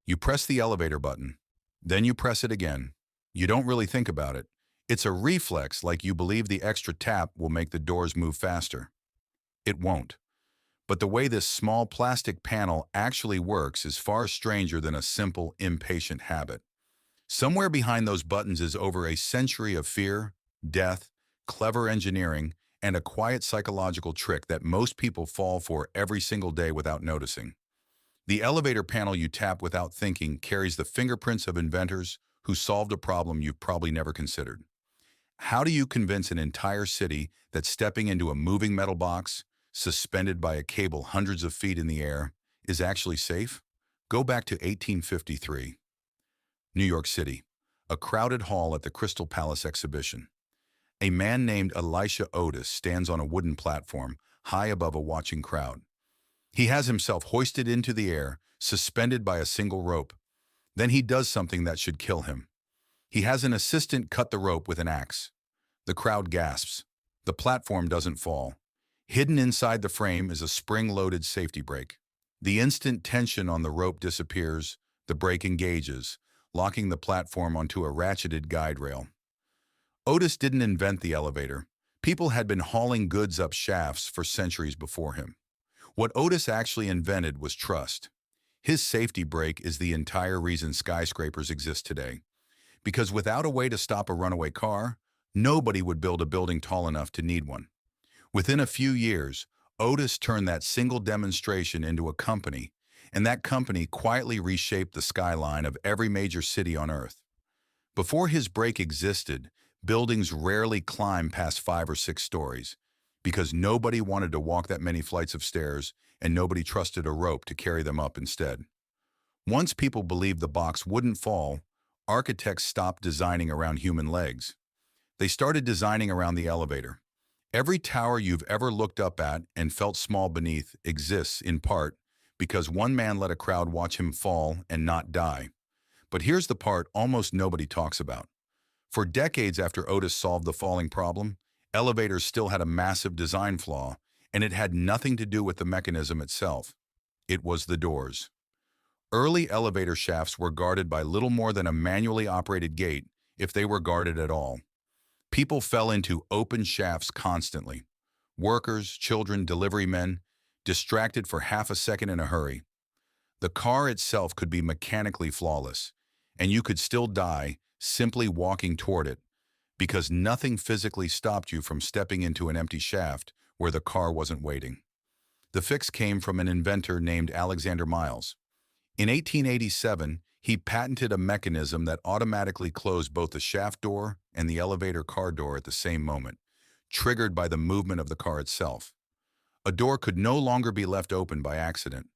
You press the elevator button, then you press it again. You don't really think about it. It's a reflex, like you believe the extra tap will make the doors move faster. It won't. But the way this small plastic panel actually works is far stranger than a simple, impatient habit. Somewhere behind those buttons is over a century of fear, death, clever engineering, and a quiet psychological trick that most people fall for every single day without noticing. The elevator panel you tap without thinking carries the fingerprints of inventors who solved a problem you've probably never considered. How do you convince an entire city that stepping into a moving metal box, suspended by a cable hundreds of feet in the air, is actually safe? Go back to 1853. New York City, a crowded hall at the Crystal Palace exhibition. A man named Elisha Otis stands on a wooden platform, high above a watching crowd. He has himself hoisted into the air, suspended by a single rope. Then he does something that should kill him. He has an assistant cut the rope with an axe. The crowd gasps. The platform doesn't fall. Hidden inside the frame is a spring-loaded safety brake. The instant tension on the rope disappears, the brake engages, locking the platform onto a ratcheted guide rail. Otis didn't invent the elevator. People had been hauling goods up shafts for centuries before him. What Otis actually invented was trust. His safety brake is the entire reason skyscrapers exist today. Because without a way to stop a runaway car, nobody would build a building tall enough to need one. Within a few years, Otis turned that single demonstration into a company, and that company quietly reshaped the skyline of every major city on Earth. Before his brake existed, buildings rarely climbed past 5 or 6 stories, because nobody wanted to walk that many flights of stairs and nobody trusted a rope to carry them up instead. Once people believed the box wouldn't fall, architects stopped designing around human legs. They started designing around the elevator. Every tower you've ever looked up at and felt small beneath exists, in part, because one man let a crowd watch him fall and not die. But here's the part almost nobody talks about. For decades after Otis solved the falling problem, elevators still had a massive design flaw, and it had nothing to do with the mechanism itself. It was the doors. Early elevator shafts were guarded by little more than a manually operated gate, if they were guarded at all. People fell into open shafts constantly. Workers, children, delivery men, distracted for half a second in a hurry. The car itself could be mechanically flawless, and you could still die simply walking toward it, because nothing physically stopped you from stepping into an empty shaft where the car wasn't waiting. The fix came from an inventor named Alexander Miles. In 1887, he patented a mechanism that automatically closed both the shaft door and the elevator car door at the same moment, triggered by the movement of the car itself. A door could no longer be left open by accident.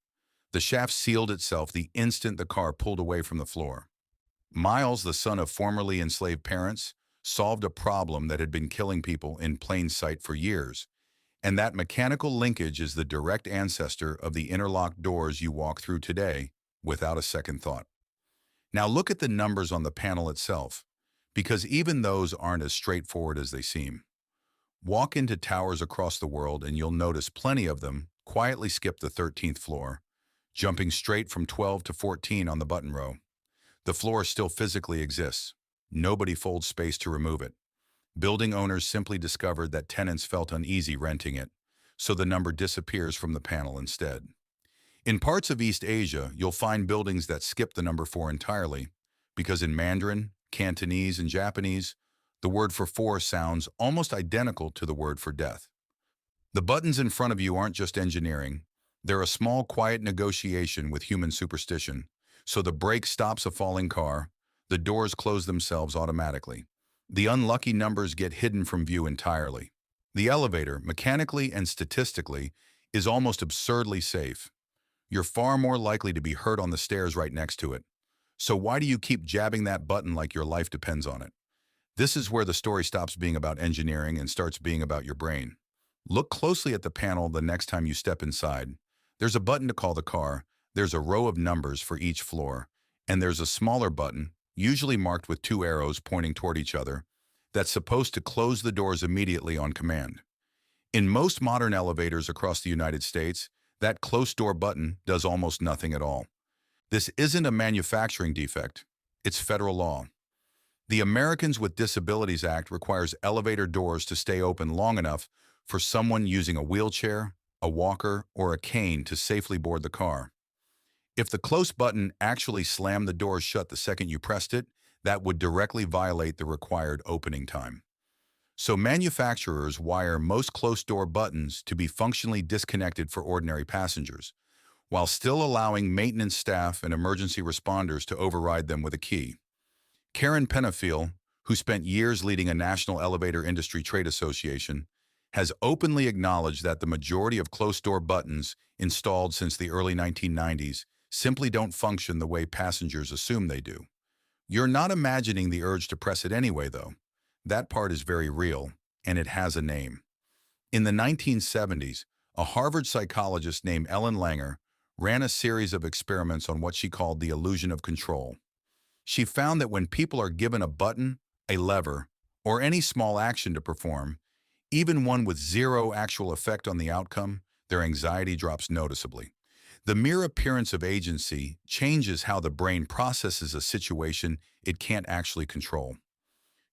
The shaft sealed itself the instant the car pulled away from the floor. Miles, the son of formerly enslaved parents, solved a problem that had been killing people in plain sight for years, and that mechanical linkage is the direct ancestor of the interlocked doors you walk through today without a second thought. Now look at the numbers on the panel itself, because even those aren't as straightforward as they seem. Walk into towers across the world and you'll notice plenty of them quietly skip the 13th floor, jumping straight from 12 to 14 on the button row. The floor still physically exists. Nobody folds space to remove it. Building owners simply discovered that tenants felt uneasy renting it, so the number disappears from the panel instead. In parts of East Asia, you'll find buildings that skip the number 4 entirely, because in Mandarin, Cantonese, and Japanese, the word for 4 sounds almost identical to the word for death. The buttons in front of you aren't just engineering. They're a small, quiet negotiation with human superstition. So the brake stops a falling car, the doors close themselves automatically. The unlucky numbers get hidden from view entirely. The elevator, mechanically and statistically, is almost absurdly safe. You're far more likely to be hurt on the stairs right next to it. So why do you keep jabbing that button like your life depends on it? This is where the story stops being about engineering and starts being about your brain. Look closely at the panel the next time you step inside. There's a button to call the car. There's a row of numbers for each floor, and there's a smaller button, usually marked with 2 arrows pointing toward each other, that's supposed to close the doors immediately on command. In most modern elevators across the United States, that close door button does almost nothing at all. This isn't a manufacturing defect, it's federal law. The Americans with Disabilities Act requires elevator doors to stay open long enough for someone using a wheelchair, a walker, or a cane to safely board the car. If the close button actually slammed the doors shut the second you pressed it, that would directly violate the required opening time. So manufacturers wire most close door buttons to be functionally disconnected for ordinary passengers, while still allowing maintenance staff and emergency responders to override them with a key. Karen Penafiel, who spent years leading a national elevator industry trade association, has openly acknowledged that the majority of closed-door buttons installed since the early 1990s simply don't function the way passengers assume they do. You're not imagining the urge to press it anyway, though. That part is very real, and it has a name. In the 1970s, a Harvard psychologist named Ellen Langer ran a series of experiments on what she called the illusion of control. She found that when people are given a button, a lever, or any small action to perform, even one with zero actual effect on the outcome, their anxiety drops noticeably. The mere appearance of agency changes how the brain processes a situation it can't actually control.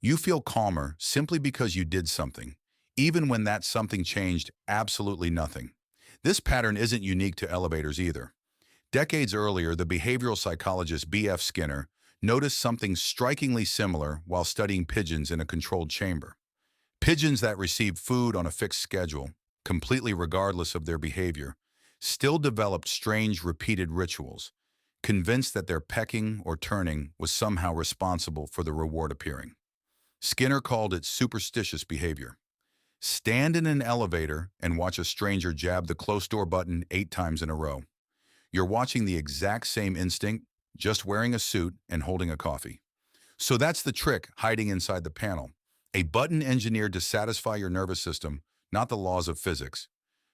You feel calmer simply because you did something, even when that something changed absolutely nothing. This pattern isn't unique to elevators either. Decades earlier, the behavioral psychologist B.F. Skinner noticed something strikingly similar while studying pigeons in a controlled chamber. Pigeons that received food on a fixed schedule, completely regardless of their behavior, still developed strange repeated rituals, convinced that their pecking or turning was somehow responsible for the reward appearing. Skinner called it superstitious behavior. Stand in an elevator and watch a stranger jab the close door button 8 times in a row. You're watching the exact same instinct, just wearing a suit and holding a coffee. So that's the trick hiding inside the panel. A button engineered to satisfy your nervous system, not the laws of physics.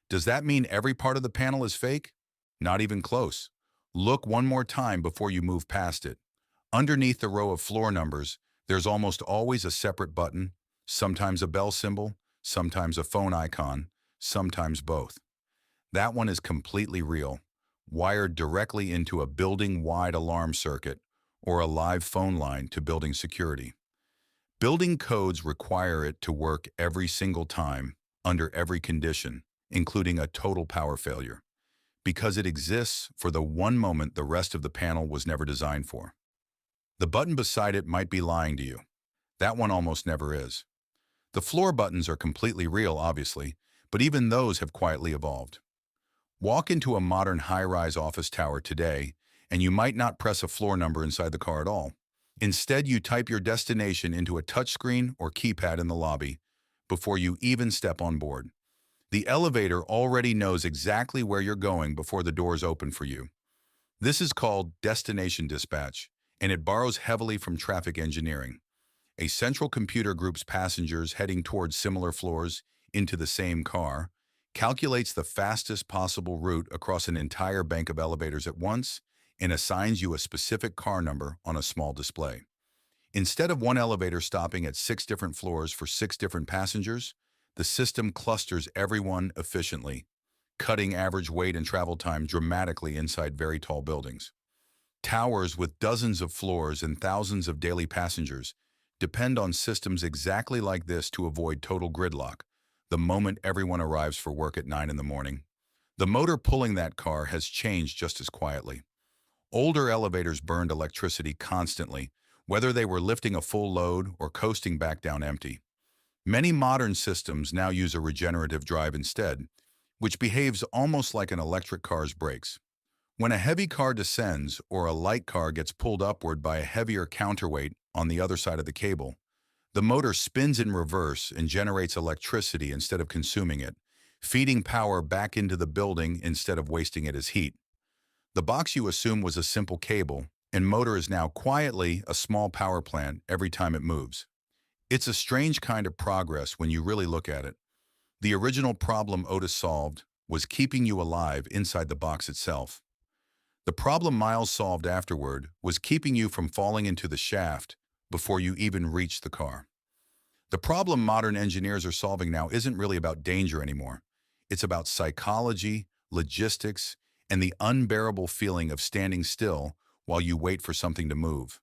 Does that mean every part of the panel is fake? Not even close. Look one more time before you move past it. Underneath the row of floor numbers, there's almost always a separate button, sometimes a bell symbol, sometimes a phone icon, sometimes both. That one is completely real, wired directly into a building-wide alarm circuit or a live phone line to building security. Building codes require it to work every single time, under every condition, including a total power failure, because it exists for the one moment the rest of the panel was never designed for. The button beside it might be lying to you. That one almost never is. The floor buttons are completely real, obviously, but even those have quietly evolved. Walk into a modern high-rise office tower today, and you might not press a floor number inside the car at all. Instead, you type your destination into a touchscreen or keypad in the lobby before you even step on board. The elevator already knows exactly where you're going before the doors open for you. This is called destination dispatch, and it borrows heavily from traffic engineering. A central computer groups passengers heading towards similar floors into the same car, calculates the fastest possible route across an entire bank of elevators at once, and assigns you a specific car number on a small display. Instead of one elevator stopping at 6 different floors for 6 different passengers, the system clusters everyone efficiently, cutting average wait and travel time dramatically inside very tall buildings. Towers with dozens of floors and thousands of daily passengers depend on systems exactly like this to avoid total gridlock the moment everyone arrives for work at 9 in the morning. The motor pulling that car has changed just as quietly. Older elevators burned electricity constantly, whether they were lifting a full load or coasting back down empty. Many modern systems now use a regenerative drive instead, which behaves almost like an electric car's brakes. When a heavy car descends or a light car gets pulled upward by a heavier counterweight on the other side of the cable, the motor spins in reverse and generates electricity instead of consuming it, feeding power back into the building instead of wasting it as heat. The box you assume was a simple cable and motor is now quietly a small power plant every time it moves. It's a strange kind of progress when you really look at it. The original problem Otis solved was keeping you alive inside the box itself. The problem Miles solved afterward was keeping you from falling into the shaft before you even reached the car. The problem modern engineers are solving now isn't really about danger anymore. It's about psychology, logistics, and the unbearable feeling of standing still while you wait for something to move.